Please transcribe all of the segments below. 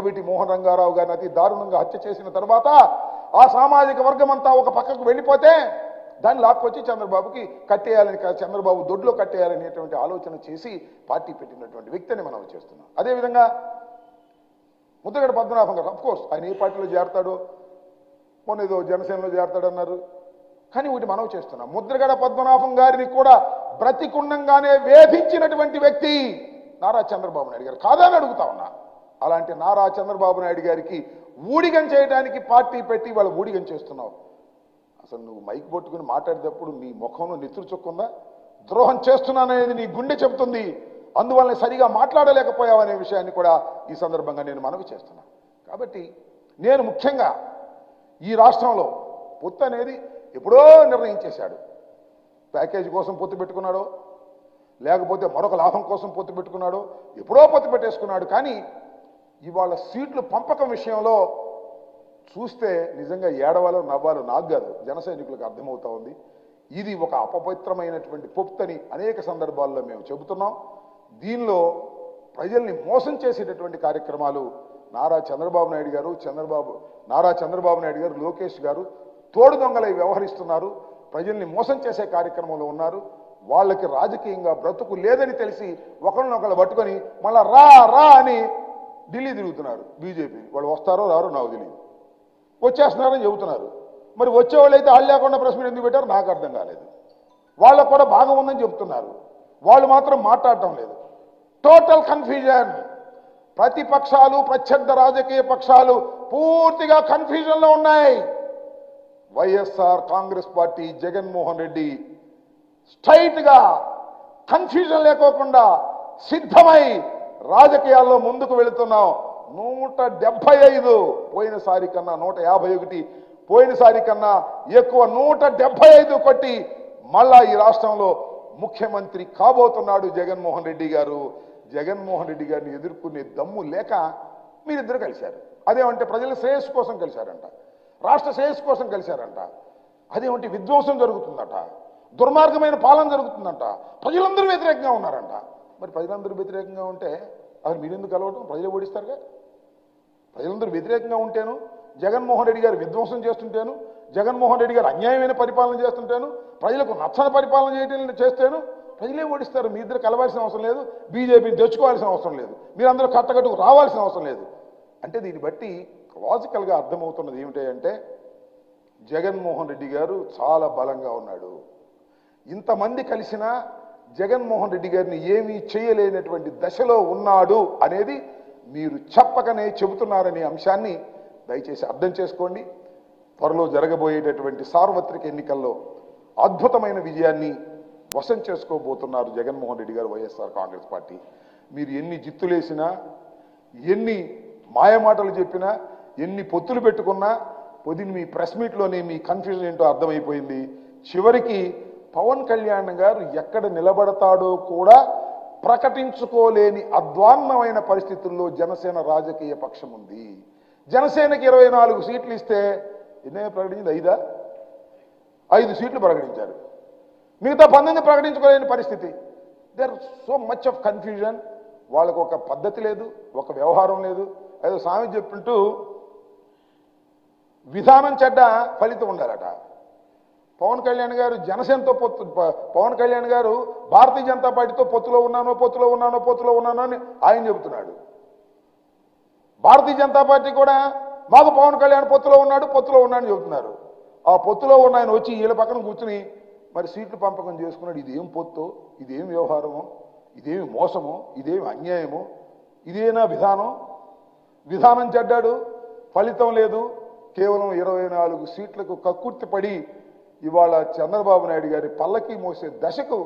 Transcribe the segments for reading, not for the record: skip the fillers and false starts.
వీటి మోహన్ రంగారావు గారిని అతి దారుణంగా హత్య చేసిన తర్వాత ఆ సామాజిక వర్గం అంతా ఒక పక్కకు వెళ్ళిపోతే దాన్ని లాక్కొచ్చి చంద్రబాబుకి కట్టేయాలని, చంద్రబాబు దొడ్లో కట్టేయాలనేటువంటి ఆలోచన చేసి పార్టీ పెట్టినటువంటి వ్యక్తిని మనం చేస్తున్నాం. అదేవిధంగా ముద్రగడ పద్మనాభం గారు, అఫ్కోర్స్ ఆయన ఏ పార్టీలో చేరతాడో, మొన్న ఏదో జనసేనలో చేరతాడన్నారు, కానీ వీటి మనం చేస్తున్నాం. ముద్రగడ పద్మనాభం గారిని కూడా బ్రతికుండంగానే వేధించినటువంటి వ్యక్తి నారా చంద్రబాబు నాయుడు గారు కాదని అడుగుతా ఉన్నా. అలాంటి నారా చంద్రబాబు నాయుడు గారికి ఊడిగం చేయడానికి పార్టీ పెట్టి వాళ్ళు ఊడిగం చేస్తున్నావు. అసలు నువ్వు మైక్ పట్టుకుని మాట్లాడేటప్పుడు నీ ముఖంలో నెత్తురు చొక్కుందా? ద్రోహం చేస్తున్నాననేది నీ గుండె చెబుతుంది. అందువల్ల సరిగా మాట్లాడలేకపోయావనే విషయాన్ని కూడా ఈ సందర్భంగా నేను మనవి చేస్తున్నాను. కాబట్టి నేను ముఖ్యంగా ఈ రాష్ట్రంలో పొత్తు అనేది ఎప్పుడో నిర్ణయించేశాడు. ప్యాకేజీ కోసం పొత్తు పెట్టుకున్నాడో, లేకపోతే మరొక లాభం కోసం పొత్తు పెట్టుకున్నాడో, ఎప్పుడో పొత్తు పెట్టేసుకున్నాడు. కానీ ఇవాళ సీట్లు పంపకం విషయంలో చూస్తే నిజంగా ఏడవాలో నవ్వాలో నాకు కాదు, జన సైనికులకు అర్థమవుతా ఉంది. ఇది ఒక అపవిత్రమైనటువంటి పొత్తని అనేక సందర్భాల్లో మేము చెబుతున్నాం. దీనిలో ప్రజల్ని మోసం చేసేటటువంటి కార్యక్రమాలు నారా చంద్రబాబు నాయుడు గారు, లోకేష్ గారు తోడు దొంగలై వ్యవహరిస్తున్నారు. ప్రజల్ని మోసం చేసే కార్యక్రమంలో ఉన్నారు. వాళ్ళకి రాజకీయంగా బ్రతుకు లేదని తెలిసి ఒకరినొకరు పట్టుకొని మళ్ళా రా రా అని ఢిల్లీ తిరుగుతున్నారు. బీజేపీ వాళ్ళు వస్తారో రారో నాకు తెలియదు, వచ్చేస్తున్నారని చెబుతున్నారు. మరి వచ్చేవాళ్ళు అయితే వాళ్ళు లేకుండా ప్రెస్ మీట్ ఎందుకు పెట్టారు నాకు అర్థం కాలేదు. వాళ్ళకు కూడా భాగం ఉందని చెప్తున్నారు, వాళ్ళు మాత్రం మాట్లాడటం లేదు. Total confusion. ప్రతిపక్షాలు, ప్రత్యర్థ రాజకీయ పక్షాలు పూర్తిగా కన్ఫ్యూజన్లో ఉన్నాయి. వైఎస్ఆర్ కాంగ్రెస్ పార్టీ, జగన్మోహన్ రెడ్డి స్ట్రైట్గా కన్ఫ్యూజన్ లేకోకుండా సిద్ధమై రాజకీయాల్లో ముందుకు వెళుతున్నాం. 175 పోయినసారి కన్నా 151, పోయినసారి కన్నా ఎక్కువ 175 కొట్టి మళ్ళా ఈ రాష్ట్రంలో ముఖ్యమంత్రి కాబోతున్నాడు జగన్మోహన్ రెడ్డి గారు. జగన్మోహన్ రెడ్డి గారిని ఎదుర్కొనే దమ్ము లేక మీరిద్దరు కలిశారు. అదేమంటే ప్రజల శ్రేయస్సు కోసం కలిశారంట, రాష్ట్ర శ్రేయస్సు కోసం కలిశారంట. అదేమంటే విధ్వంసం జరుగుతుందట, దుర్మార్గమైన పాలన జరుగుతుందంట, ప్రజలందరూ వ్యతిరేకంగా ఉన్నారంట. మరి ప్రజలందరూ వ్యతిరేకంగా ఉంటే అసలు మీరెందుకు కలవటం? ప్రజలు ఓడిస్తారుగా. ప్రజలందరూ వ్యతిరేకంగా ఉంటేను, జగన్మోహన్ రెడ్డి గారు విధ్వంసం చేస్తుంటేను, జగన్మోహన్ రెడ్డి గారు అన్యాయమైన పరిపాలన చేస్తుంటేను, ప్రజలకు నచ్చని పరిపాలన చేస్తేను ప్రజలే ఓడిస్తారు. మీ ఇద్దరు కలవాల్సిన అవసరం లేదు, బీజేపీని తెచ్చుకోవాల్సిన అవసరం లేదు, మీరందరూ కట్టకట్టుకు రావాల్సిన అవసరం లేదు. అంటే దీన్ని బట్టి లాజికల్గా అర్థమవుతున్నది ఏమిటంటే జగన్మోహన్ రెడ్డి గారు చాలా బలంగా ఉన్నాడు. ఇంతమంది కలిసినా జగన్మోహన్ రెడ్డి గారిని ఏమీ చేయలేనటువంటి దశలో ఉన్నాడు అనేది మీరు చెప్పకనే చెబుతున్నారనే అంశాన్ని దయచేసి అర్థం చేసుకోండి. త్వరలో జరగబోయేటటువంటి సార్వత్రిక ఎన్నికల్లో అద్భుతమైన విజయాన్ని వశం చేసుకోబోతున్నారు జగన్మోహన్ రెడ్డి గారు, వైఎస్ఆర్ కాంగ్రెస్ పార్టీ. మీరు ఎన్ని జిత్తులేసినా, ఎన్ని మాయమాటలు చెప్పినా, ఎన్ని పొత్తులు పెట్టుకున్నా పొద్దున్న మీ ప్రెస్ మీట్లోనే మీ కన్ఫ్యూజన్ ఏంటో అర్థమైపోయింది. చివరికి పవన్ కళ్యాణ్ గారు ఎక్కడ నిలబడతాడో కూడా ప్రకటించుకోలేని అధ్వాన్నమైన పరిస్థితుల్లో జనసేన రాజకీయ పక్షం ఉంది. జనసేనకి 24 సీట్లు ఇస్తే ఎన్నో ప్రకటించింది? 5 సీట్లు ప్రకటించారు, మిగతా 19 ప్రకటించుకోలేని పరిస్థితి. There so much of confusion. వాళ్ళకు ఒక పద్ధతి లేదు, ఒక వ్యవహారం లేదు. ఏదో స్వామి చెప్పింటూ విధానం చెడ్డ, ఫలితం ఉండాలట. పవన్ కళ్యాణ్ గారు జనసేనతో పవన్ కళ్యాణ్ గారు భారతీయ జనతా పార్టీతో పొత్తులో ఉన్నాను అని ఆయన చెబుతున్నాడు. భారతీయ జనతా పార్టీ కూడా మాకు పవన్ కళ్యాణ్ పొత్తులో ఉన్నాడని చెబుతున్నారు. ఆ పొత్తులో ఉన్న ఆయన వచ్చి వీళ్ళ పక్కన కూర్చుని మరి సీట్లు పంపకం చేసుకున్నాడు. ఇదేం పొత్తు, ఇదేం వ్యవహారమో, ఇదేమి మోసమో, ఇదేమి అన్యాయమో, ఇదేనా విధానం చెడ్డాడు, ఫలితం లేదు. కేవలం 24 సీట్లకు కక్కుర్తి పడి ఇవాళ చంద్రబాబు నాయుడు గారి పల్లకి మోసే దశకు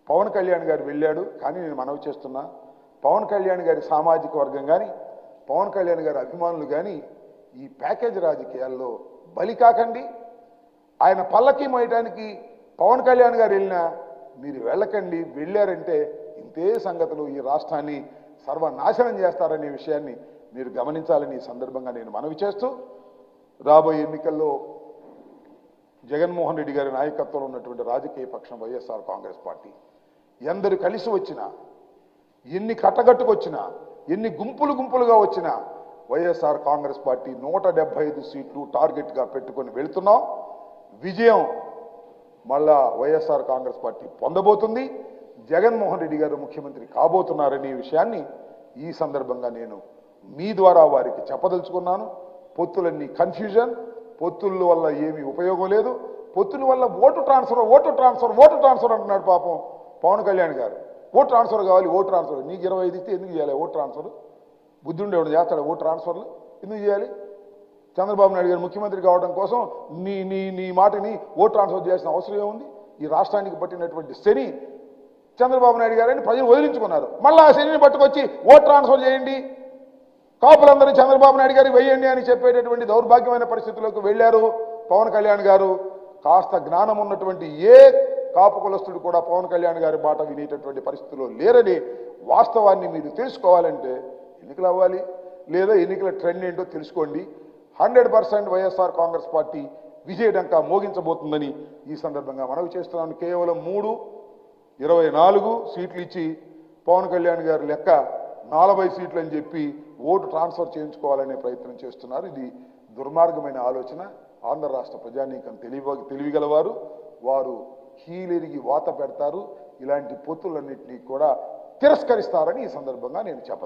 పవన్ కళ్యాణ్ గారు వెళ్ళాడు. కానీ నేను మనవి చేస్తున్నా, పవన్ కళ్యాణ్ గారి సామాజిక వర్గం కానీ, పవన్ కళ్యాణ్ గారి అభిమానులు కానీ ఈ ప్యాకేజ్ రాజకీయాల్లో బలి కాకండి. ఆయన పల్లకి మోయటానికి పవన్ కళ్యాణ్ గారు వెళ్ళినా మీరు వెళ్ళకండి. వెళ్ళారంటే ఇంతే సంగతులు ఈ రాష్ట్రాన్ని సర్వనాశనం చేస్తారనే విషయాన్ని మీరు గమనించాలని ఈ సందర్భంగా నేను మనవి చేస్తూ, రాబోయే ఎన్నికల్లో జగన్మోహన్ రెడ్డి గారి నాయకత్వంలో ఉన్నటువంటి రాజకీయ పక్షం వైఎస్ఆర్ కాంగ్రెస్ పార్టీ ఎందరు కలిసి వచ్చినా, ఎన్ని కట్టగట్టుకొచ్చినా ఎన్ని గుంపులు గుంపులుగా వచ్చినా వైఎస్ఆర్ కాంగ్రెస్ పార్టీ 175 సీట్లు టార్గెట్గా పెట్టుకొని వెళుతున్నాం. విజయం మళ్ళా వైఎస్ఆర్ కాంగ్రెస్ పార్టీ పొందబోతుంది. జగన్మోహన్ రెడ్డి గారు ముఖ్యమంత్రి కాబోతున్నారనే విషయాన్ని ఈ సందర్భంగా నేను మీ ద్వారా వారికి చెప్పదలుచుకున్నాను. పొత్తులన్నీ కన్ఫ్యూజన్, పొత్తుల వల్ల ఏమీ ఉపయోగం లేదు. పొత్తుల వల్ల ఓటు ట్రాన్స్ఫర్ అంటున్నాడు పాపం పవన్ కళ్యాణ్ గారు. ఓటు ట్రాన్స్ఫర్ కావాలి, ఓటు ట్రాన్స్ఫర్. నీకు 25 ఇస్తే ఎందుకు చేయాలి ఓటు ట్రాన్స్ఫర్? బుద్ధి ఉండేవాడు చేస్తాడు ఓటు ట్రాన్స్ఫర్లు ఎందుకు చేయాలి? చంద్రబాబు నాయుడు గారు ముఖ్యమంత్రి కావడం కోసం నీ మాటని ఓటు ట్రాన్స్ఫర్ చేయాల్సిన అవసరం ఏముంది? ఈ రాష్ట్రానికి పట్టినటువంటి శని చంద్రబాబు నాయుడు గారని ప్రజలు వదిలించుకున్నారు. మళ్ళీ ఆ శనిని పట్టుకొచ్చి ఓటు ట్రాన్స్ఫర్ చేయండి, కాపులందరూ చంద్రబాబు నాయుడు గారికి వెయ్యండి అని చెప్పేటటువంటి దౌర్భాగ్యమైన పరిస్థితుల్లోకి వెళ్ళారు పవన్ కళ్యాణ్ గారు. కాస్త జ్ఞానం ఉన్నటువంటి ఏ కాపు కులస్తుడు కూడా పవన్ కళ్యాణ్ గారి మాట వినేటటువంటి పరిస్థితుల్లో లేరని వాస్తవాన్ని మీరు తెలుసుకోవాలంటే ఎన్నికలు అవ్వాలి, లేదా ఎన్నికల ట్రెండ్ ఏంటో తెలుసుకోండి. 100% వైఎస్ఆర్ కాంగ్రెస్ పార్టీ విజయడంకా మోగించబోతుందని ఈ సందర్భంగా మనవి చేస్తున్నాను. కేవలం 24 సీట్లు ఇచ్చి పవన్ కళ్యాణ్ గారి లెక్క 40 సీట్లు అని చెప్పి ఓటు ట్రాన్స్ఫర్ చేయించుకోవాలనే ప్రయత్నం చేస్తున్నారు. ఇది దుర్మార్గమైన ఆలోచన. ఆంధ్ర రాష్ట్ర ప్రజానీకం తెలివిగలవారు, వారు కీలెరిగి వాత పెడతారు. ఇలాంటి పొత్తులన్నింటినీ కూడా తిరస్కరిస్తారని ఈ సందర్భంగా నేను చెప్పను.